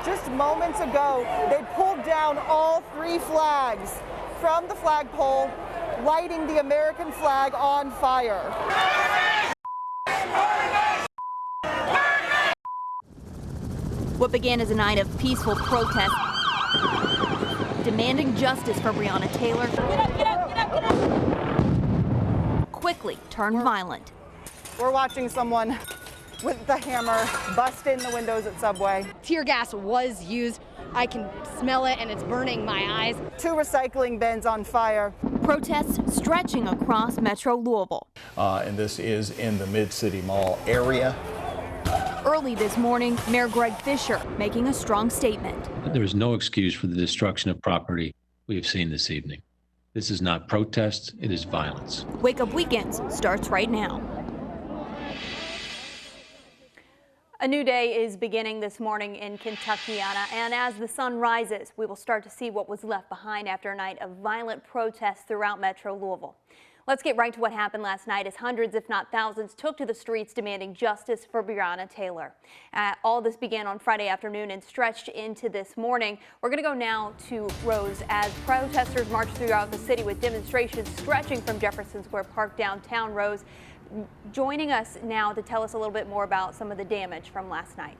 Just moments ago, they pulled down all 3 flags from the flagpole, lighting the American flag on fire. What began as a night of peaceful protest, demanding justice for Breonna Taylor, quickly turned violent. We're watching someone with the hammer bust in the windows at Subway. Tear gas was used. I can smell it and it's burning my eyes. 2 recycling bins on fire. Protests stretching across Metro Louisville. And this is in the Mid-City Mall area. Early this morning, Mayor Greg Fisher making a strong statement. There is no excuse for the destruction of property we have seen this evening. This is not protest, it is violence. Wake Up Weekends starts right now. A new day is beginning this morning in Kentuckiana, and as the sun rises, we will start to see what was left behind after a night of violent protests throughout Metro Louisville. Let's get right to what happened last night as hundreds, if not thousands, took to the streets demanding justice for Breonna Taylor. All this began on Friday afternoon and stretched into this morning. We're going to go now to Rose as protesters marched throughout the city with demonstrations stretching from Jefferson Square Park downtown. Rose, joining us now to tell us a little bit more about some of the damage from last night.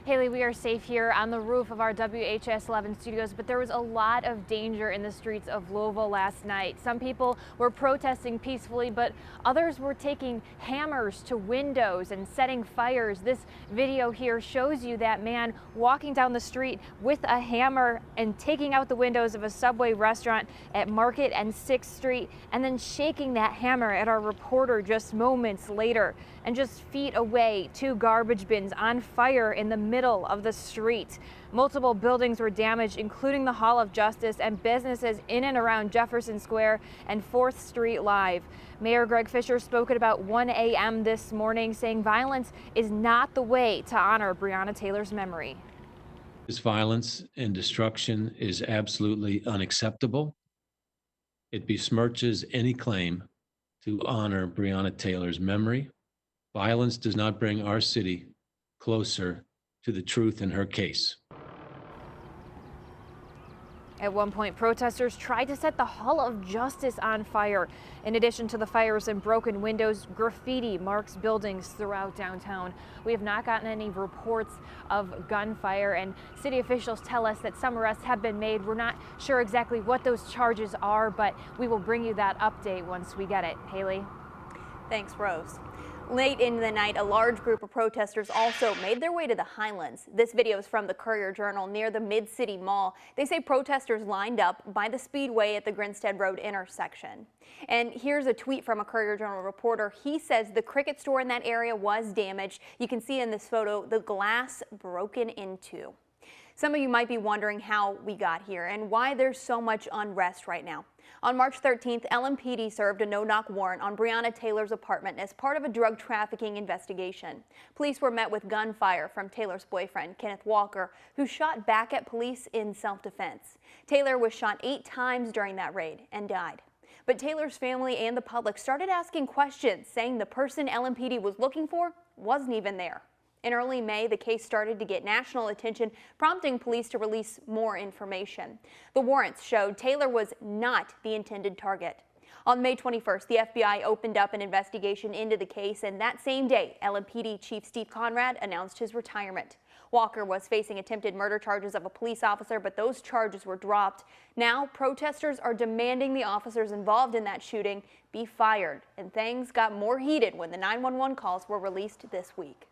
Haley, we are safe here on the roof of our WHS 11 studios, but there was a lot of danger in the streets of Louisville last night. Some people were protesting peacefully, but others were taking hammers to windows and setting fires. This video here shows you that man walking down the street with a hammer and taking out the windows of a Subway restaurant at Market and 6th Street, and then shaking that hammer at our reporter just moments later. And just feet away, 2 garbage bins on fire in the middle of the street. Multiple buildings were damaged, including the Hall of Justice and businesses in and around Jefferson Square and 4th Street Live. Mayor Greg Fisher spoke at about 1 a.m. this morning, saying violence is not the way to honor Breonna Taylor's memory. This violence and destruction is absolutely unacceptable. It besmirches any claim to honor Breonna Taylor's memory. Violence does not bring our city closer to the truth in her case. At one point, protesters tried to set the Hall of Justice on fire. In addition to the fires and broken windows, graffiti marks buildings throughout downtown. We have not gotten any reports of gunfire, and city officials tell us that some arrests have been made. We're not sure exactly what those charges are, but we will bring you that update once we get it. Haley? Thanks, Rose. Late in the night, a large group of protesters also made their way to the Highlands. This video is from the Courier-Journal near the Mid-City Mall. They say protesters lined up by the Speedway at the Grinstead Road intersection. And here's a tweet from a Courier-Journal reporter. He says the Cricket store in that area was damaged. You can see in this photo the glass broken into. Some of you might be wondering how we got here and why there's so much unrest right now. On March 13th, LMPD served a no-knock warrant on Breonna Taylor's apartment as part of a drug trafficking investigation. Police were met with gunfire from Taylor's boyfriend, Kenneth Walker, who shot back at police in self-defense. Taylor was shot 8 times during that raid and died. But Taylor's family and the public started asking questions, saying the person LMPD was looking for wasn't even there. In early May, the case started to get national attention, prompting police to release more information. The warrants showed Taylor was not the intended target. On May 21st, the FBI opened up an investigation into the case, and that same day, LMPD Chief Steve Conrad announced his retirement. Walker was facing attempted murder charges of a police officer, but those charges were dropped. Now, protesters are demanding the officers involved in that shooting be fired, and things got more heated when the 911 calls were released this week.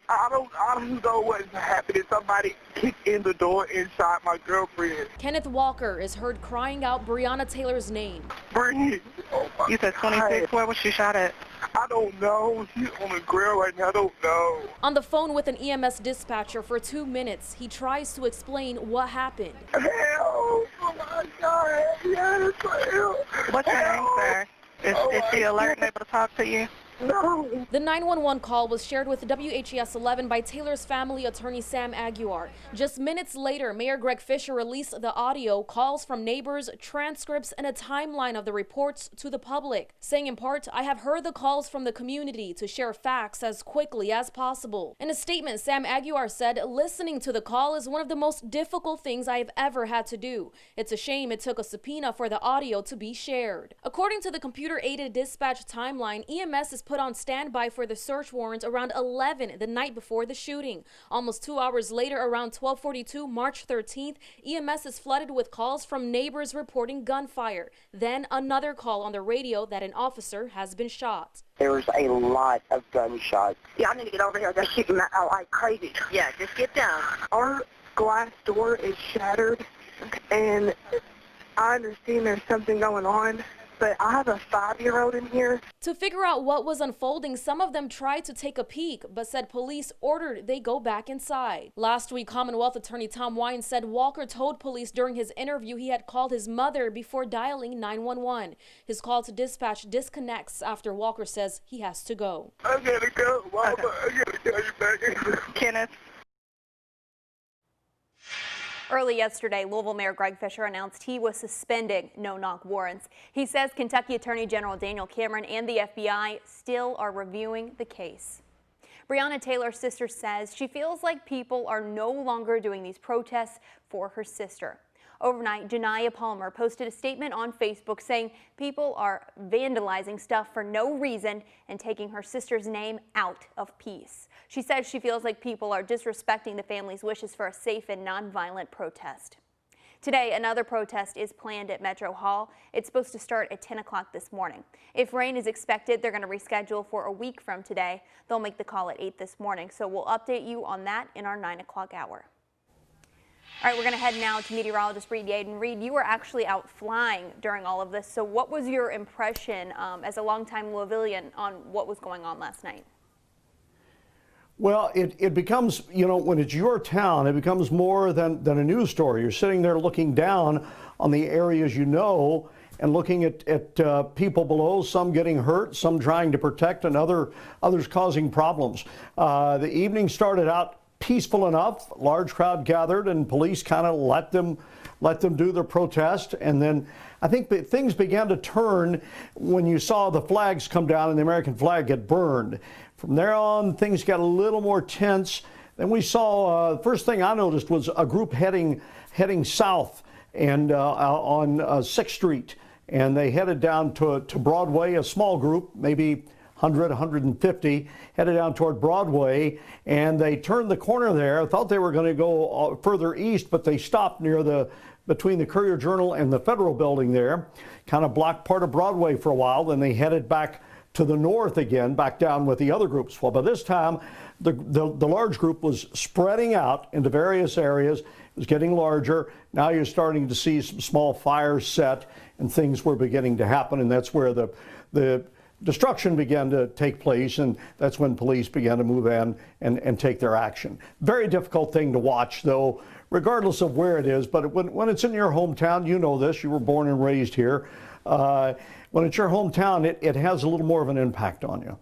I don't know what's happening. Somebody kicked in the door and shot my girlfriend. Kenneth Walker is heard crying out Breonna Taylor's name. Bring oh you said 26. Where was she shot at? I don't know. She's on the ground right now. I don't know. On the phone with an EMS dispatcher for 2 minutes, he tries to explain what happened. Help! Oh my God! Yes, help! What's your name, sir? Is she alert and able to talk to you? No. The 911 call was shared with WHES 11 by Taylor's family attorney Sam Aguiar. Just minutes later, Mayor Greg Fisher released the audio, calls from neighbors, transcripts, and a timeline of the reports to the public, saying in part, "I have heard the calls from the community to share facts as quickly as possible." In a statement, Sam Aguiar said, "Listening to the call is one of the most difficult things I have ever had to do. It's a shame it took a subpoena for the audio to be shared." According to the computer-aided dispatch timeline, EMS is put on standby for the search warrant around 11 the night before the shooting. Almost 2 hours later, around 12:42 March 13th, EMS is flooded with calls from neighbors reporting gunfire. Then another call on the radio that an officer has been shot. There was a lot of gunshots. Yeah, I need to get over here. They're shooting out like crazy. Yeah, just get down. Our glass door is shattered, and I understand there's something going on, but I have a 5-year-old in here. To figure out what was unfolding, some of them tried to take a peek, but said police ordered they go back inside. Last week, Commonwealth Attorney Tom Wine said Walker told police during his interview he had called his mother before dialing 911. His call to dispatch disconnects after Walker says he has to go. I gotta go, Mama. I gotta call you back. Kenneth. Early yesterday, Louisville Mayor Greg Fisher announced he was suspending no-knock warrants. He says Kentucky Attorney General Daniel Cameron and the FBI still are reviewing the case. Breonna Taylor's sister says she feels like people are no longer doing these protests for her sister. Overnight, Janiyah Palmer posted a statement on Facebook saying people are vandalizing stuff for no reason and taking her sister's name out of peace. She says she feels like people are disrespecting the family's wishes for a safe and nonviolent protest. Today, another protest is planned at Metro Hall. It's supposed to start at 10 o'clock this morning. If rain is expected, they're going to reschedule for a week from today. They'll make the call at 8 this morning, so we'll update you on that in our 9 o'clock hour. All right, we're going to head now to meteorologist Reed Yaden. Reed, you were actually out flying during all of this, so what was your impression as a longtime Louisvillian on what was going on last night? Well, it becomes, you know, when it's your town, it becomes more than a news story. You're sitting there looking down on the areas you know and looking at people below, some getting hurt, some trying to protect, and others causing problems. The evening started out peaceful enough. Large crowd gathered, and police kind of let them do their protest. And then I think that things began to turn when you saw the flags come down and the American flag get burned. From there on, things got a little more tense. Then we saw, first thing I noticed was a group heading south and on 6th Street. And they headed down to Broadway, a small group, maybe 100, 150, headed down toward Broadway, and they turned the corner there. Thought they were going to go further east, but they stopped near between the Courier Journal and the Federal Building there, kind of blocked part of Broadway for a while. Then they headed back to the north again, back down with the other groups. Well, by this time, the large group was spreading out into various areas. It was getting larger. Now you're starting to see some small fires set, and things were beginning to happen, and that's where the destruction began to take place, and that's when police began to move in and take their action. Very difficult thing to watch, though, regardless of where it is. But when it's in your hometown, you know this, you were born and raised here. When it's your hometown, it has a little more of an impact on you.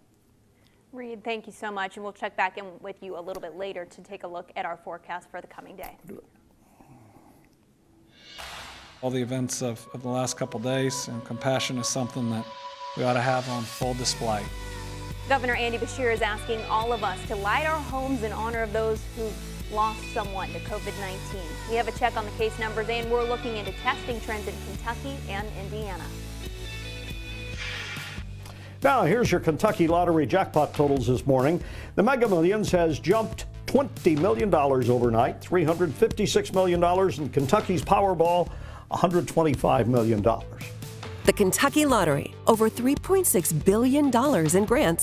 Reed, thank you so much, and we'll check back in with you a little bit later to take a look at our forecast for the coming day. All the events of the last couple days, and compassion is something that we ought to have on full display. Governor Andy Beshear is asking all of us to light our homes in honor of those who've lost someone to COVID-19. We have a check on the case numbers, and we're looking into testing trends in Kentucky and Indiana. Now, here's your Kentucky Lottery jackpot totals this morning. The Mega Millions has jumped $20 million overnight, $356 million, and Kentucky's Powerball, $125 million. The Kentucky Lottery, over $3.6 billion in grants